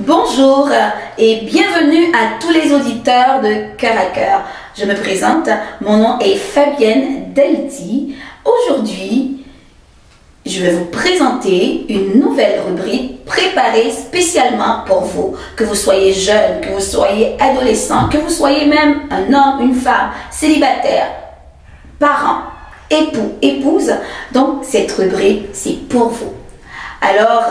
Bonjour et bienvenue à tous les auditeurs de Cœur à Cœur. Je me présente, mon nom est Fabienne Delty. Aujourd'hui, je vais vous présenter une nouvelle rubrique préparée spécialement pour vous. Que vous soyez jeune, que vous soyez adolescent, que vous soyez même un homme, une femme, célibataire, parent, époux, épouse. Donc cette rubrique, c'est pour vous. Alors,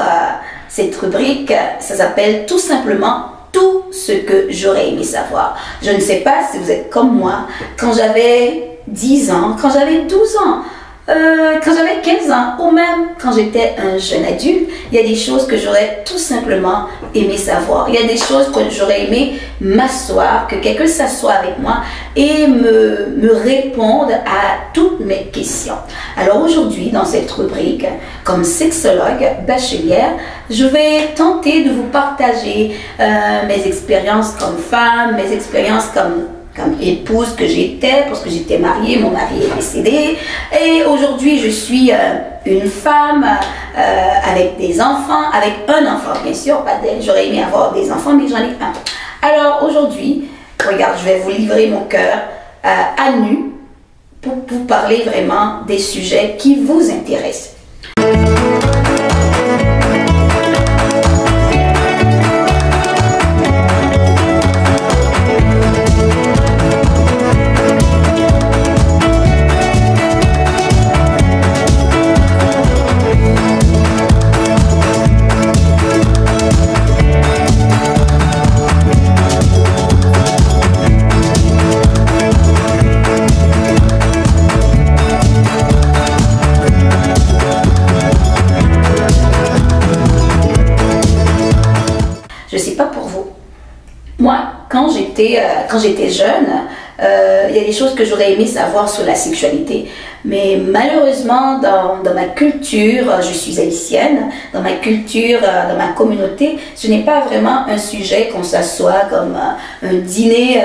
cette rubrique, ça s'appelle tout simplement tout ce que j'aurais aimé savoir. Je ne sais pas si vous êtes comme moi, quand j'avais 10 ans, quand j'avais 12 ans, quand j'avais 15 ans ou même quand j'étais un jeune adulte, il y a des choses que j'aurais tout simplement aimé savoir. Il y a des choses que j'aurais aimé m'asseoir, que quelqu'un s'assoie avec moi et me réponde à toutes mes questions. Alors aujourd'hui, dans cette rubrique, comme sexologue bachelière, je vais tenter de vous partager mes expériences comme femme, mes expériences comme épouse que j'étais, parce que j'étais mariée, mon mari est décédé. Et aujourd'hui, je suis une femme avec des enfants, avec un enfant, bien sûr, pas d'elle. J'aurais aimé avoir des enfants, mais j'en ai un. Alors aujourd'hui, regarde, je vais vous livrer mon cœur à nu pour vous parler vraiment des sujets qui vous intéressent. Je ne sais pas pour vous. Moi, quand j'étais jeune, il y a des choses que j'aurais aimé savoir sur la sexualité. Mais malheureusement, dans ma culture, je suis haïtienne, dans ma culture, dans ma communauté, ce n'est pas vraiment un sujet qu'on s'assoit comme un dîner.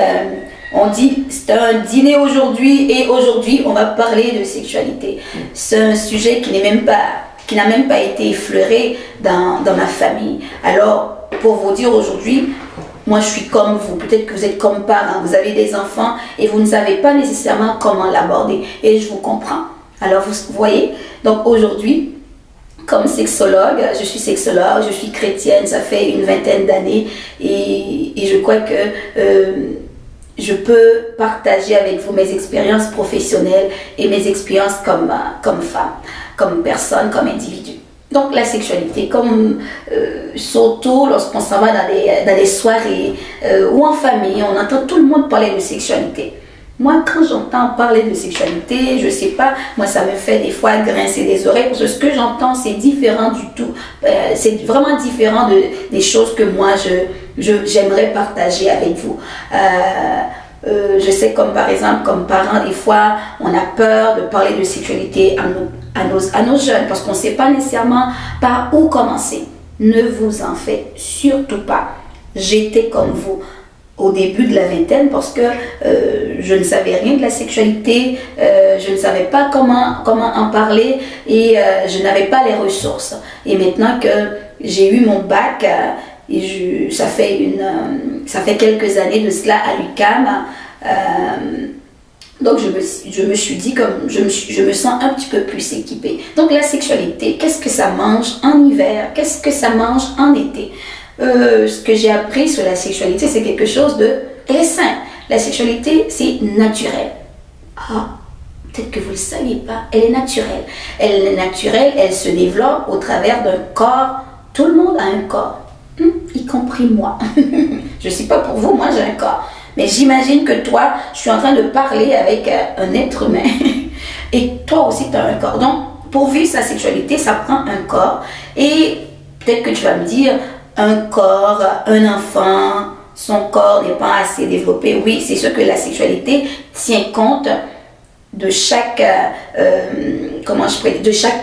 On dit, c'est un dîner aujourd'hui et aujourd'hui, on va parler de sexualité. C'est un sujet qui n'a même pas été effleuré dans ma famille. Alors, pour vous dire aujourd'hui, moi je suis comme vous, peut-être que vous êtes comme parents, vous avez des enfants et vous ne savez pas nécessairement comment l'aborder et je vous comprends. Alors vous voyez, donc aujourd'hui, comme sexologue, je suis chrétienne, ça fait une vingtaine d'années et je crois que je peux partager avec vous mes expériences professionnelles et mes expériences comme femme, comme personne, comme individu. Donc la sexualité, comme surtout lorsqu'on s'en va dans des soirées ou en famille, on entend tout le monde parler de sexualité. Moi, quand j'entends parler de sexualité, je sais pas, moi ça me fait des fois grincer des oreilles parce que ce que j'entends c'est différent du tout. C'est vraiment différent des choses que moi j'aimerais partager avec vous. Je sais comme par exemple, comme parents, des fois, on a peur de parler de sexualité à nos jeunes parce qu'on ne sait pas nécessairement par où commencer. Ne vous en faites surtout pas. J'étais comme vous au début de la vingtaine parce que je ne savais rien de la sexualité, je ne savais pas comment en parler et je n'avais pas les ressources. Et maintenant que j'ai eu mon bac, et ça fait quelques années de cela à l'UQAM. Donc je me suis dit comme je me sens un petit peu plus équipée. Donc la sexualité, qu'est-ce que ça mange en hiver? Qu'est-ce que ça mange en été? Ce que j'ai appris sur la sexualité, c'est quelque chose de très simple. La sexualité, c'est naturel. Ah, peut-être que vous ne le saviez pas, elle est naturelle. Elle est naturelle, elle se développe au travers d'un corps. Tout le monde a un corps. Y compris moi. Je ne sais pas pour vous, moi j'ai un corps. Mais j'imagine que toi, je suis en train de parler avec un être humain. Et toi aussi, tu as un corps. Donc, pour vivre sa sexualité, ça prend un corps. Et peut-être que tu vas me dire, un corps, un enfant, son corps n'est pas assez développé. Oui, c'est sûr que la sexualité tient compte de chaque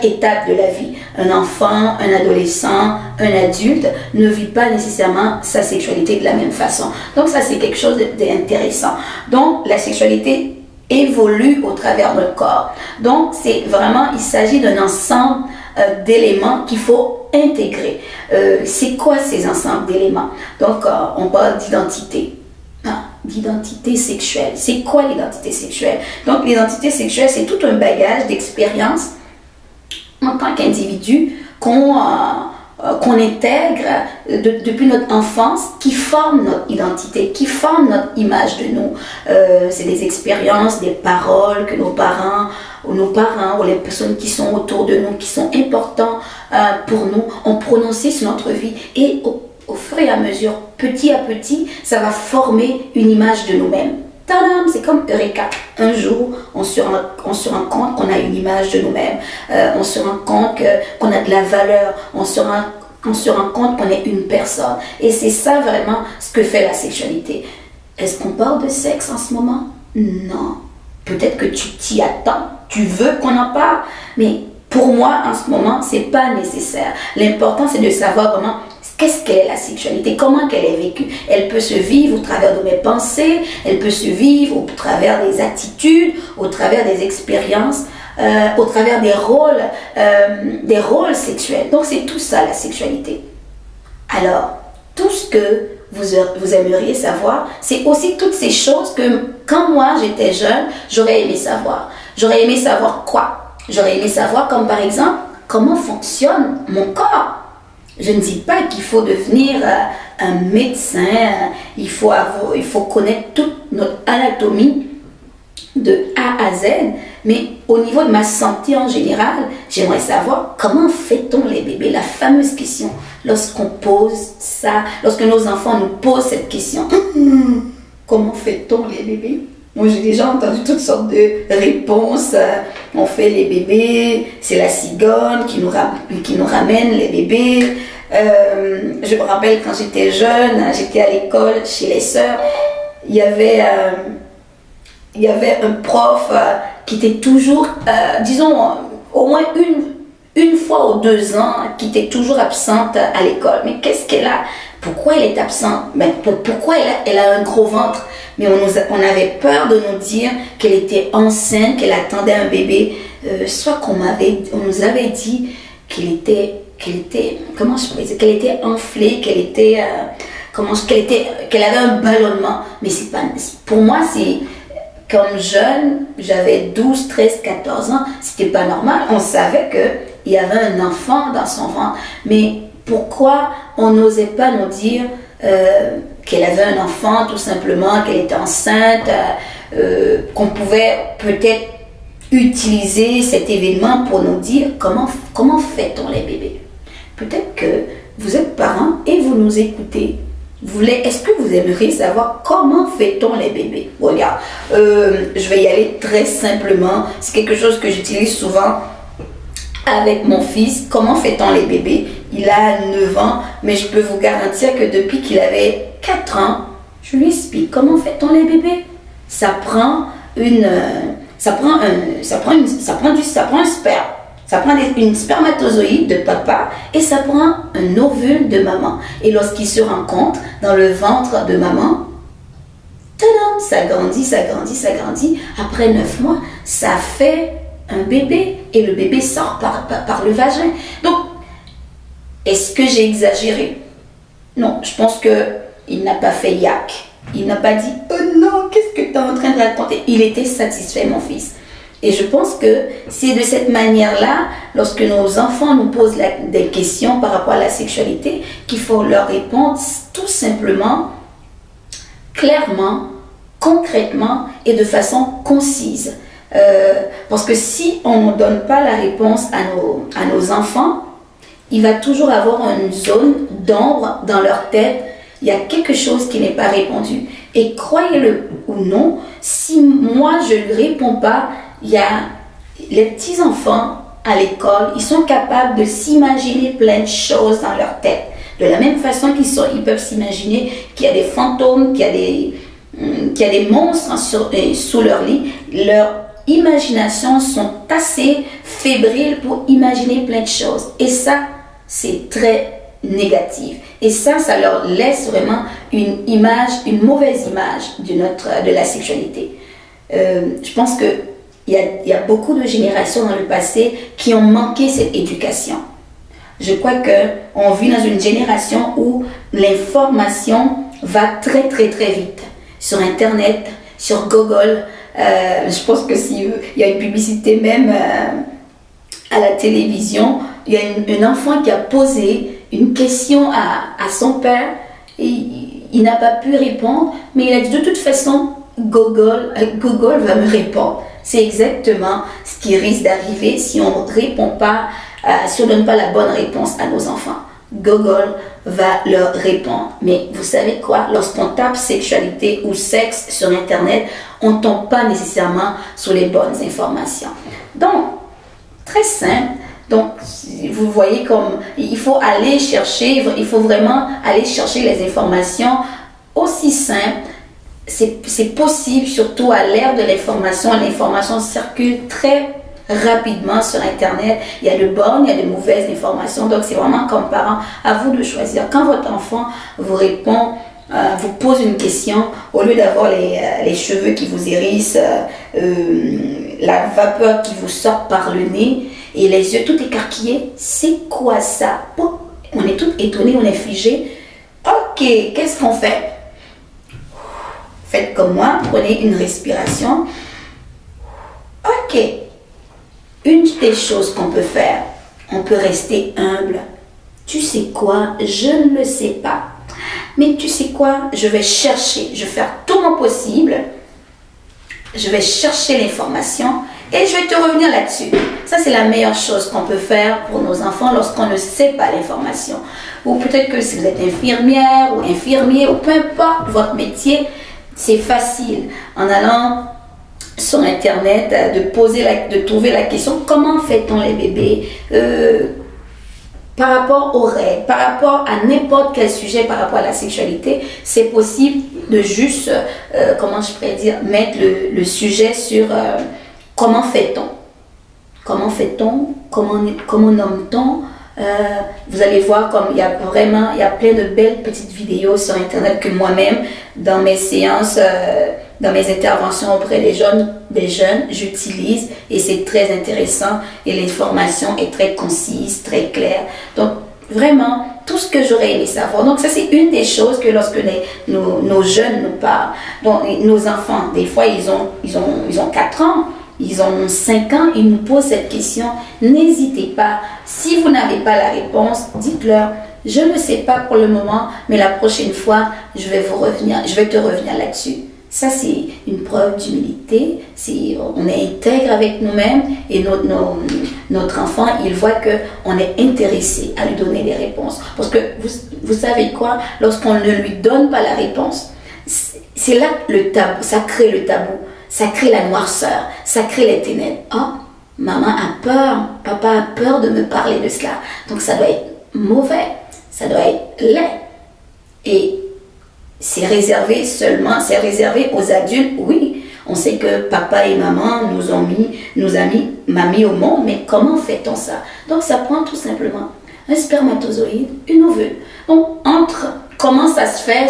étape de la vie. Un enfant, un adolescent, un adulte ne vit pas nécessairement sa sexualité de la même façon. Donc ça, c'est quelque chose d'intéressant. Donc la sexualité évolue au travers d'un corps. Donc c'est vraiment, il s'agit d'un ensemble d'éléments qu'il faut intégrer. C'est quoi ces ensembles d'éléments? Donc, on parle d'identité. D'identité sexuelle. C'est quoi l'identité sexuelle? Donc, l'identité sexuelle, c'est tout un bagage d'expérience en tant qu'individu qu'on intègre depuis notre enfance, qui forme notre identité, qui forme notre image de nous. C'est des expériences, des paroles que nos parents ou les personnes qui sont autour de nous, qui sont importants pour nous, ont prononcé sur notre vie. Et au fur et à mesure, petit à petit, ça va former une image de nous-mêmes. Tadam, c'est comme Eureka. Un jour, on se rend compte qu'on a une image de nous-mêmes. On se rend compte qu'on a de la valeur. On se rend compte qu'on est une personne. Et c'est ça vraiment ce que fait la sexualité. Est-ce qu'on parle de sexe en ce moment? Non. Peut-être que tu t'y attends. Tu veux qu'on en parle. Mais pour moi, en ce moment, c'est pas nécessaire. L'important, c'est de savoir vraiment qu'est-ce qu'est la sexualité, comment qu'elle est vécue. Elle peut se vivre au travers de mes pensées, elle peut se vivre au travers des attitudes, au travers des expériences, au travers des rôles sexuels. Donc c'est tout ça la sexualité. Alors, tout ce que vous aimeriez savoir, c'est aussi toutes ces choses que quand moi j'étais jeune, j'aurais aimé savoir. J'aurais aimé savoir quoi? J'aurais aimé savoir comme par exemple, comment fonctionne mon corps. Je ne dis pas qu'il faut devenir un médecin, il faut connaître toute notre anatomie de A à Z, mais au niveau de ma santé en général, j'aimerais savoir comment fait-on les bébés, la fameuse question, lorsqu'on pose ça, lorsque nos enfants nous posent cette question, comment fait-on les bébés? Moi, j'ai déjà entendu toutes sortes de réponses. On fait les bébés, c'est la cigogne qui nous ramène les bébés. Je me rappelle quand j'étais jeune, j'étais à l'école chez les sœurs, il y avait un prof qui était toujours, disons, au moins une fois ou 2 ans, qui était toujours absente à l'école. Mais qu'est-ce qu'elle a? Pourquoi elle est absente? Mais pourquoi elle a un gros ventre? Mais on avait peur de nous dire qu'elle était enceinte, qu'elle attendait un bébé. Soit on nous avait dit qu'elle était enflée, qu'elle avait un ballonnement. Mais c'est pas, pour moi, c'est comme jeune, j'avais 12, 13, 14 ans, c'était pas normal. On savait qu'il y avait un enfant dans son ventre. Mais pourquoi on n'osait pas nous dire qu'elle avait un enfant, tout simplement, qu'elle était enceinte, qu'on pouvait peut-être utiliser cet événement pour nous dire comment fait-on les bébés. Peut-être que vous êtes parents et vous nous écoutez. Est-ce que vous aimeriez savoir comment fait-on les bébés? Regarde, je vais y aller très simplement. C'est quelque chose que j'utilise souvent avec mon fils. Comment fait-on les bébés? Il a 9 ans, mais je peux vous garantir que depuis qu'il avait 4 ans, je lui explique comment fait-on les bébés. Ça prend un sperme. Ça prend une spermatozoïde de papa et ça prend un ovule de maman. Et lorsqu'ils se rencontrent dans le ventre de maman, tadam, ça grandit, ça grandit, ça grandit. Après 9 mois, ça fait un bébé et le bébé sort par le vagin. Donc, est-ce que j'ai exagéré? Non, je pense qu'il n'a pas fait yak. Il n'a pas dit « Oh non, qu'est-ce que tu es en train de raconter ?» Il était satisfait, mon fils. Et je pense que c'est de cette manière-là, lorsque nos enfants nous posent des questions par rapport à la sexualité, qu'il faut leur répondre tout simplement, clairement, concrètement et de façon concise. Parce que si on ne donne pas la réponse à nos enfants, il va toujours avoir une zone d'ombre dans leur tête. Il y a quelque chose qui n'est pas répondu. Et croyez-le ou non, si moi je ne réponds pas, il y a les petits-enfants à l'école, ils sont capables de s'imaginer plein de choses dans leur tête. De la même façon qu'ils peuvent s'imaginer qu'il y a des fantômes, qu'il y a des monstres sous leur lit. Leurs imaginations sont assez fébriles pour imaginer plein de choses. Et ça, c'est très négatif. Et ça leur laisse vraiment une mauvaise image de la sexualité. Je pense que il y a beaucoup de générations dans le passé qui ont manqué cette éducation. Je crois qu'on vit dans une génération où l'information va très très très vite. Sur Internet, sur Google, je pense que s'il y a une publicité même à la télévision, il y a un enfant qui a posé une question à son père et il n'a pas pu répondre, mais il a dit de toute façon, Google va me répondre. C'est exactement ce qui risque d'arriver si on ne répond pas, si on ne donne pas la bonne réponse à nos enfants. Google va leur répondre. Mais vous savez quoi? Lorsqu'on tape sexualité ou sexe sur Internet, on ne tombe pas nécessairement sur les bonnes informations. Donc, très simple. Donc, vous voyez comme il faut aller chercher, il faut vraiment aller chercher les informations aussi simples. C'est possible, surtout à l'ère de l'information. L'information circule très rapidement sur Internet. Il y a de bonnes, il y a de mauvaises informations. Donc, c'est vraiment comme parent, à vous de choisir. Quand votre enfant vous répond, vous pose une question, au lieu d'avoir les cheveux qui vous hérissent, la vapeur qui vous sort par le nez et les yeux tout écarquillés, c'est quoi ça? On est tout étonnés, on est figé. Ok, qu'est-ce qu'on fait? Faites comme moi, prenez une respiration. Ok. Une des choses qu'on peut faire, on peut rester humble. Tu sais quoi? Je ne le sais pas. Mais tu sais quoi? Je vais chercher, je vais faire tout mon possible. Je vais chercher l'information et je vais te revenir là-dessus. Ça, c'est la meilleure chose qu'on peut faire pour nos enfants lorsqu'on ne sait pas l'information. Ou peut-être que si vous êtes infirmière ou infirmier ou peu importe votre métier, c'est facile en allant sur Internet de trouver la question comment fait-on les bébés par rapport aux règles, par rapport à n'importe quel sujet, par rapport à la sexualité. C'est possible de juste, comment je pourrais dire, mettre le sujet sur comment fait-on, comment fait-on, comment nomme-t-on. Vous allez voir comme il y a plein de belles petites vidéos sur Internet que moi-même, dans mes séances, dans mes interventions auprès des jeunes, j'utilise et c'est très intéressant et l'information est très concise, très claire. Donc, vraiment, tout ce que j'aurais aimé savoir. Donc, ça, c'est une des choses que lorsque nos jeunes nous parlent, donc nos enfants, des fois, ils ont 4 ans. Ils ont 5 ans, ils nous posent cette question. N'hésitez pas. Si vous n'avez pas la réponse, dites-leur. Je ne sais pas pour le moment, mais la prochaine fois, je vais te revenir là-dessus. Ça, c'est une preuve d'humilité. On est intègre avec nous-mêmes et notre enfant, il voit qu'on est intéressé à lui donner des réponses. Parce que vous savez quoi? Lorsqu'on ne lui donne pas la réponse, c'est là le tabou, ça crée le tabou. Ça crée la noirceur, ça crée les ténèbres. Oh, maman a peur, papa a peur de me parler de cela. Donc ça doit être mauvais, ça doit être laid. Et c'est réservé aux adultes, oui. On sait que papa et maman nous ont mis au monde, mais comment fait-on ça? Donc ça prend tout simplement un spermatozoïde, une ovule. Donc comment ça se fait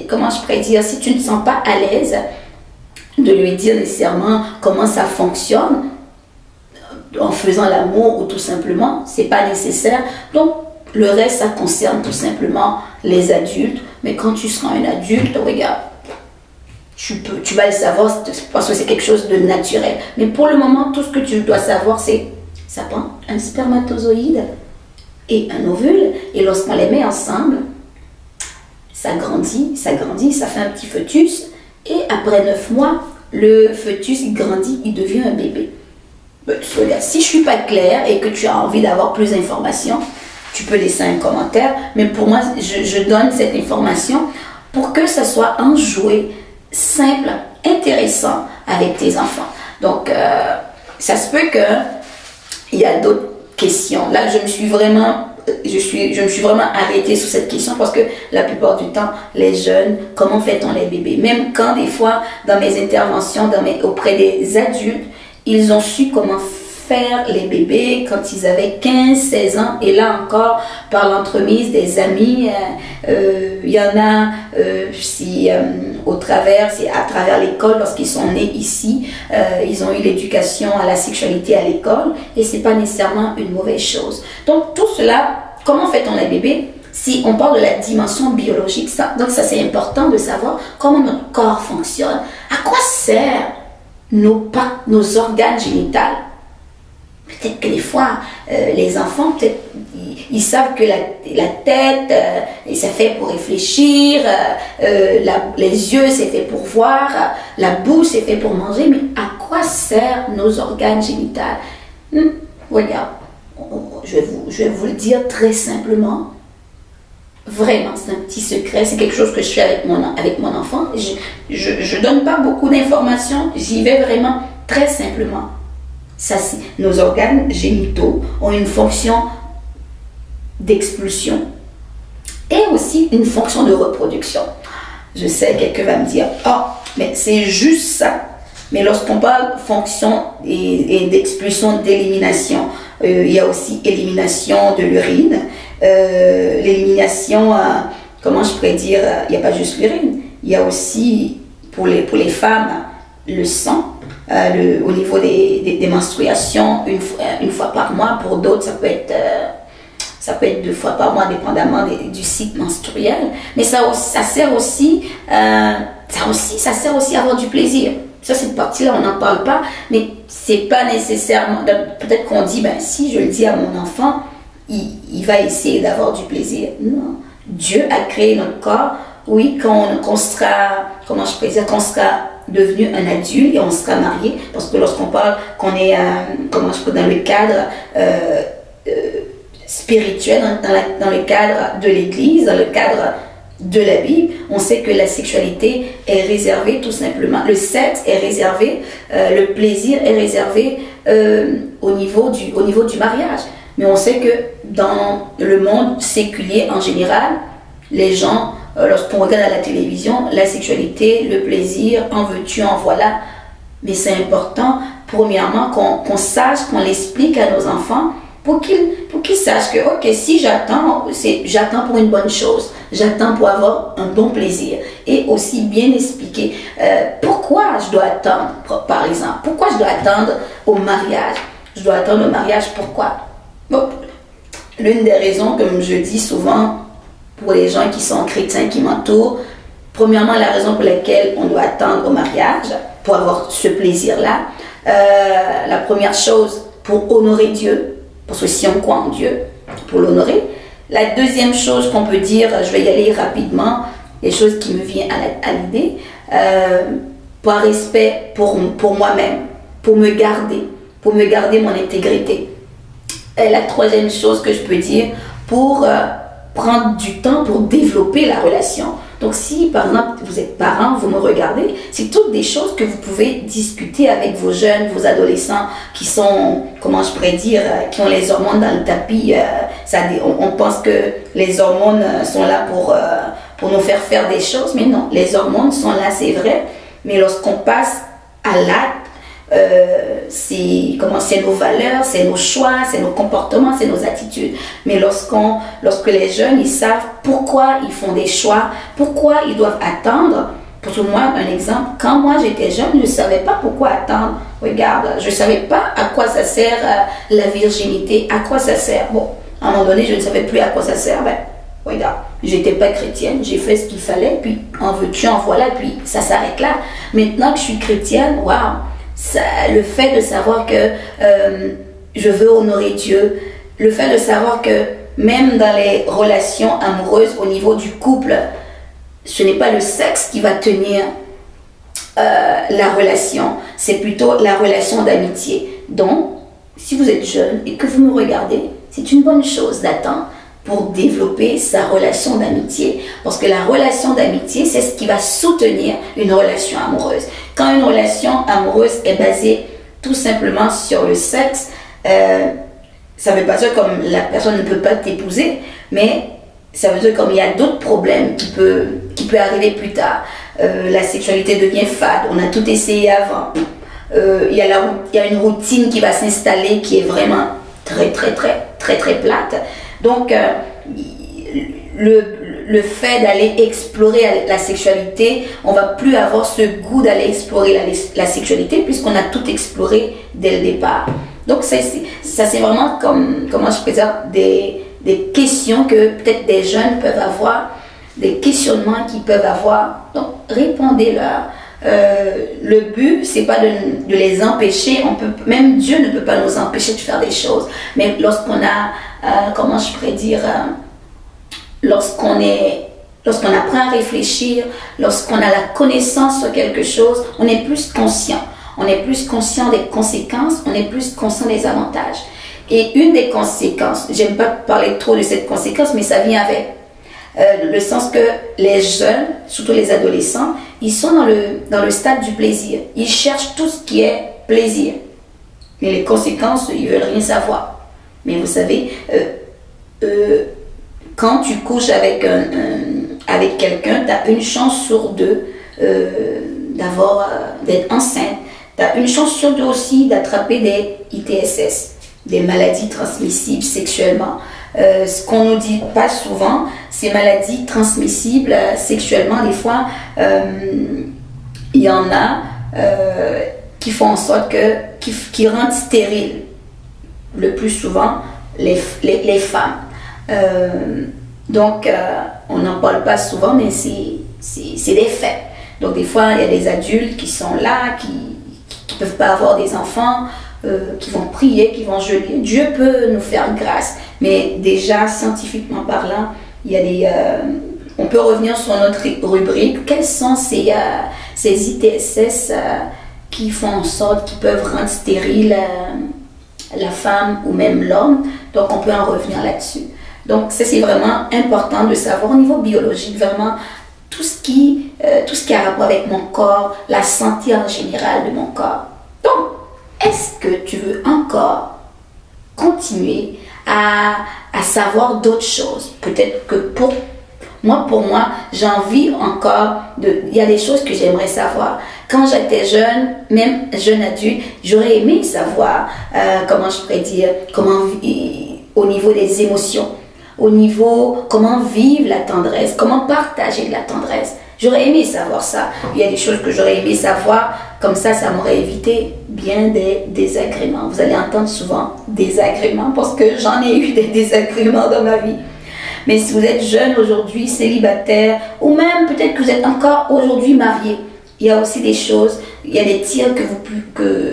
comment je pourrais dire, si tu ne te sens pas à l'aise de lui dire nécessairement comment ça fonctionne en faisant l'amour ou tout simplement, c'est pas nécessaire. Donc le reste, ça concerne tout simplement les adultes. Mais quand tu seras un adulte, regarde, tu vas le savoir parce que c'est quelque chose de naturel. Mais pour le moment, tout ce que tu dois savoir, c'est ça prend un spermatozoïde et un ovule. Et lorsqu'on les met ensemble, ça grandit, ça fait un petit fœtus. Et après 9 mois, le fœtus il grandit, il devient un bébé. Regarde, si je ne suis pas claire et que tu as envie d'avoir plus d'informations, tu peux laisser un commentaire. Mais pour moi, je donne cette information pour que ça soit un jouet simple, intéressant avec tes enfants. Donc, ça se peut qu'il y a d'autres questions. Là, je me suis vraiment arrêtée sur cette question parce que la plupart du temps, les jeunes, comment fait-on les bébés? Même quand des fois, dans mes interventions auprès des adultes, ils ont su comment faire les bébés quand ils avaient 15-16 ans. Et là encore, par l'entremise des amis, il y en a, c'est à travers l'école, lorsqu'ils sont nés ici, ils ont eu l'éducation à la sexualité à l'école. Et ce n'est pas nécessairement une mauvaise chose. Donc tout cela, comment fait-on les bébés? Si on parle de la dimension biologique, donc ça c'est important de savoir comment notre corps fonctionne. À quoi servent nos organes génitaux? Peut-être que des fois, les enfants, peut-être, ils savent que la tête, ça fait pour réfléchir, les yeux, c'est fait pour voir, la bouche, c'est fait pour manger, mais à quoi servent nos organes génitaux? Regarde, je vais vous le dire très simplement. Vraiment, c'est un petit secret, c'est quelque chose que je fais avec mon enfant. Je donne pas beaucoup d'informations, j'y vais vraiment très simplement. Nos organes génitaux ont une fonction d'expulsion et aussi une fonction de reproduction. Je sais, quelqu'un va me dire, oh, mais c'est juste ça. Mais lorsqu'on parle fonction et d'expulsion, d'élimination, il y a aussi élimination de l'urine. L'élimination, comment je pourrais dire, il n'y a pas juste l'urine, il y a aussi pour les femmes le sang, au niveau des menstruations une fois par mois. Pour d'autres, ça peut être 2 fois par mois, dépendamment du cycle menstruel. Mais ça sert aussi à avoir du plaisir. Ça, cette partie-là, on n'en parle pas, mais c'est pas nécessairement. Peut-être qu'on dit, ben, si je le dis à mon enfant, il va essayer d'avoir du plaisir. Non. Dieu a créé notre corps, oui, qu'on sera, comment je peux dire, qu'on sera devenu un adulte et on sera marié, parce que lorsqu'on parle qu'on est, dans le cadre spirituel, dans le cadre de l'Église, dans le cadre de la Bible, on sait que la sexualité est réservée tout simplement, le sexe est réservé, le plaisir est réservé au niveau du mariage. Mais on sait que dans le monde séculier en général, les gens, lorsqu'on regarde à la télévision, la sexualité, le plaisir, en veux-tu, en voilà. Mais c'est important, premièrement, qu'on sache, qu'on l'explique à nos enfants pour qu'ils sachent que, ok, si j'attends pour une bonne chose, j'attends pour avoir un bon plaisir. Et aussi bien expliquer pourquoi je dois attendre, par exemple, pourquoi je dois attendre au mariage. Je dois attendre au mariage, pourquoi? Bon, l'une des raisons, comme je dis souvent pour les gens qui sont chrétiens, qui m'entourent, premièrement, la raison pour laquelle on doit attendre au mariage, pour avoir ce plaisir-là, la première chose, pour honorer Dieu, parce que si on croit en Dieu, pour l'honorer. La deuxième chose qu'on peut dire, je vais y aller rapidement, les choses qui me viennent à l'idée, par respect pour moi-même, pour me garder mon intégrité. Et la troisième chose que je peux dire, pour prendre du temps pour développer la relation. Donc si par exemple vous êtes parent, vous me regardez, c'est toutes des choses que vous pouvez discuter avec vos jeunes, vos adolescents qui sont, comment je pourrais dire, qui ont les hormones dans le tapis. On pense que les hormones sont là pour nous faire des choses, mais non, les hormones sont là, c'est vrai, mais lorsqu'on passe à l'acte, c'est nos valeurs, c'est nos choix, c'est nos comportements, c'est nos attitudes. Mais lorsque les jeunes, ils savent pourquoi ils font des choix, pourquoi ils doivent attendre. Pour moi, un exemple, quand moi j'étais jeune, je ne savais pas pourquoi attendre. Regarde, je ne savais pas à quoi ça sert la virginité, à quoi ça sert. Bon, à un moment donné, je ne savais plus à quoi ça sert. Ben, regarde, j'étais pas chrétienne, j'ai fait ce qu'il fallait, puis en veux-tu, en voilà, puis ça s'arrête là. Maintenant que je suis chrétienne, waouh! Le fait de savoir que je veux honorer Dieu, le fait de savoir que même dans les relations amoureuses au niveau du couple, ce n'est pas le sexe qui va tenir la relation, c'est plutôt la relation d'amitié. Donc, si vous êtes jeune et que vous me regardez, c'est une bonne chose d'attendre pour développer sa relation d'amitié. Parce que la relation d'amitié, c'est ce qui va soutenir une relation amoureuse. Quand une relation amoureuse est basée tout simplement sur le sexe, ça ne veut pas dire comme la personne ne peut pas t'épouser, mais ça veut dire comme il y a d'autres problèmes qui peuvent arriver plus tard. La sexualité devient fade, on a tout essayé avant. il y a une routine qui va s'installer qui est vraiment très plate. Donc, le fait d'aller explorer la sexualité, on va plus avoir ce goût d'aller explorer la sexualité puisqu'on a tout exploré dès le départ. Donc, ça c'est vraiment comme, comment je peux dire, des questions que peut-être des jeunes peuvent avoir, des questionnements qu'ils peuvent avoir. Donc, répondez-leur. Le but, c'est pas de les empêcher. Même Dieu ne peut pas nous empêcher de faire des choses. Mais lorsqu'on a, comment je pourrais dire, lorsqu'on apprend à réfléchir, lorsqu'on a la connaissance sur quelque chose, on est plus conscient. On est plus conscient des conséquences, on est plus conscient des avantages. Et une des conséquences, j'aime pas parler trop de cette conséquence, mais ça vient avec le sens que les jeunes, surtout les adolescents, ils sont dans le stade du plaisir. Ils cherchent tout ce qui est plaisir. Mais les conséquences, ils veulent rien savoir. Mais vous savez, quand tu couches avec quelqu'un, tu as une chance sur deux d'être enceinte. Tu as une chance sur deux aussi d'attraper des ITSS, des maladies transmissibles sexuellement. Ce qu'on ne nous dit pas souvent, ces maladies transmissibles sexuellement, des fois, il y en a qui font en sorte qui rendent stériles le plus souvent les femmes. Donc, on n'en parle pas souvent, mais c'est des faits. Donc, des fois, il y a des adultes qui sont là, qui ne peuvent pas avoir des enfants, qui vont prier, qui vont jeûner. Dieu peut nous faire grâce, mais déjà, scientifiquement parlant, il y a on peut revenir sur notre rubrique. Quels sont ces ITSS qui font en sorte qu'ils peuvent rendre stérile la femme ou même l'homme? Donc, on peut en revenir là-dessus. Donc, ça, c'est vraiment important de savoir au niveau biologique, vraiment, tout ce qui a rapport avec mon corps, la santé en général de mon corps. Donc, est-ce que tu veux encore continuer à savoir d'autres choses? Peut-être que pour moi, j'ai envie encore il y a des choses que j'aimerais savoir. Quand j'étais jeune, même jeune adulte, j'aurais aimé savoir, comment je pourrais dire, au niveau des émotions, au niveau comment vivre la tendresse, comment partager de la tendresse. J'aurais aimé savoir ça. Il y a des choses que j'aurais aimé savoir, comme ça m'aurait évité bien des désagréments. Vous allez entendre souvent désagréments parce que j'en ai eu des désagréments dans ma vie. Mais si vous êtes jeune aujourd'hui, célibataire, ou même peut-être que vous êtes encore aujourd'hui marié, il y a aussi des choses, il y a des tirs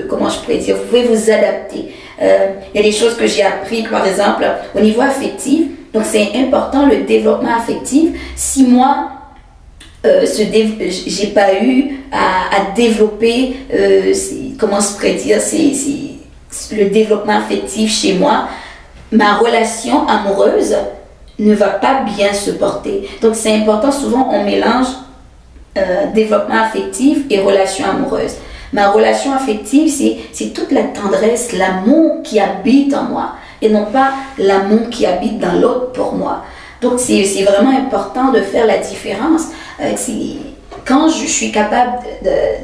comment je pourrais dire, vous pouvez vous adapter. Il y a des choses que j'ai appris, par exemple, au niveau affectif. Donc, c'est important, le développement affectif. Si moi, j'ai pas eu à développer, comment je pourrais dire, le développement affectif chez moi, ma relation amoureuse ne va pas bien se porter. Donc, c'est important, souvent, on mélange développement affectif et relation amoureuse. Ma relation affective, c'est toute la tendresse, l'amour qui habite en moi et non pas l'amour qui habite dans l'autre pour moi. Donc, c'est vraiment important de faire la différence. Quand je suis capable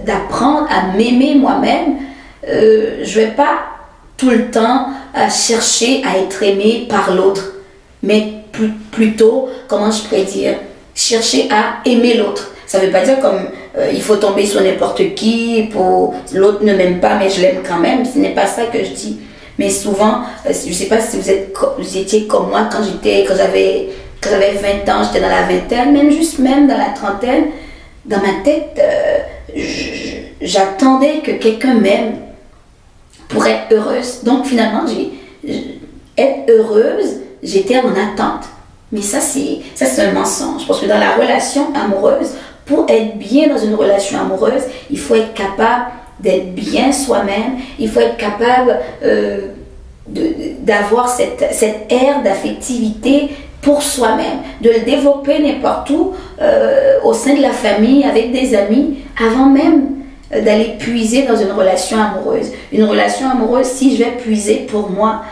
d'apprendre à m'aimer moi-même, je ne vais pas tout le temps chercher à être aimé par l'autre, mais plutôt, comment je pourrais dire, chercher à aimer l'autre. Ça ne veut pas dire comme il faut tomber sur n'importe qui, pour l'autre ne m'aime pas, mais je l'aime quand même. Ce n'est pas ça que je dis. Mais souvent, je ne sais pas si vous étiez comme moi quand j'avais 20 ans, j'étais dans la vingtaine, même dans la trentaine, dans ma tête, j'attendais que quelqu'un m'aime pour être heureuse. Donc finalement, être heureuse, j'étais en attente. Mais ça, c'est un mensonge. Parce que dans la relation amoureuse, pour être bien dans une relation amoureuse, il faut être capable d'être bien soi-même. Il faut être capable d'avoir cette ère d'affectivité pour soi-même, de le développer n'importe où, au sein de la famille, avec des amis, avant même d'aller puiser dans une relation amoureuse. Une relation amoureuse, si je vais puiser pour moi,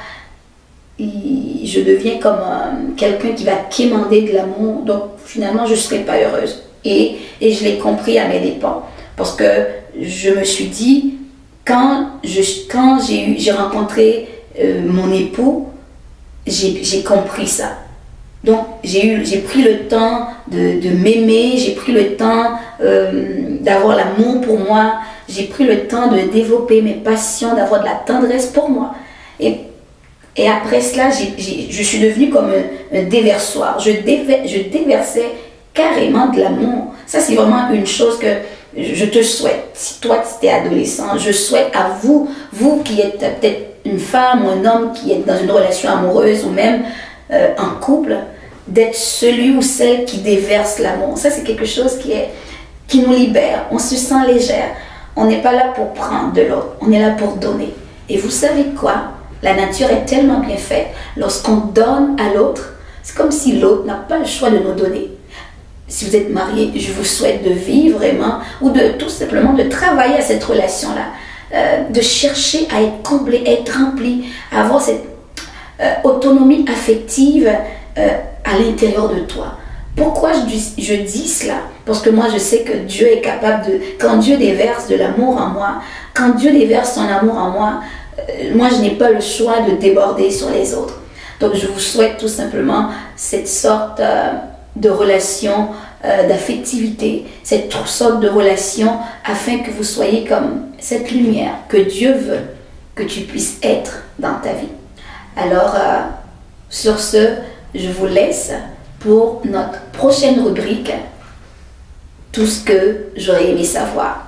je deviens comme quelqu'un qui va quémander de l'amour, donc finalement je ne serai pas heureuse. Et je l'ai compris à mes dépens, parce que je me suis dit, quand j'ai rencontré mon époux, j'ai compris ça. Donc, j'ai pris le temps de m'aimer, j'ai pris le temps d'avoir l'amour pour moi, j'ai pris le temps de développer mes passions, d'avoir de la tendresse pour moi. Et après cela, je suis devenue comme un déversoir. Je déversais carrément de l'amour. Ça, c'est vraiment une chose que je te souhaite. Si toi, tu es adolescent, je souhaite à vous, vous qui êtes peut-être une femme ou un homme qui est dans une relation amoureuse ou même en couple, d'être celui ou celle qui déverse l'amour. Ça, c'est quelque chose qui nous libère. On se sent légère. On n'est pas là pour prendre de l'autre. On est là pour donner. Et vous savez quoi? La nature est tellement bien faite. Lorsqu'on donne à l'autre, c'est comme si l'autre n'a pas le choix de nous donner. Si vous êtes marié, je vous souhaite de vivre vraiment, ou de tout simplement de travailler à cette relation-là, de chercher à être comblé, à être rempli, à avoir cette autonomie affective à l'intérieur de toi. Pourquoi je dis cela? Parce que moi, je sais que Dieu est capable de... Quand Dieu déverse de l'amour en moi, quand Dieu déverse son amour en moi, moi, je n'ai pas le choix de déborder sur les autres. Donc, je vous souhaite tout simplement cette sorte de relation, d'affectivité, cette sorte de relation afin que vous soyez comme cette lumière que Dieu veut que tu puisses être dans ta vie. Alors, sur ce, je vous laisse pour notre prochaine rubrique, tout ce que j'aurais aimé savoir.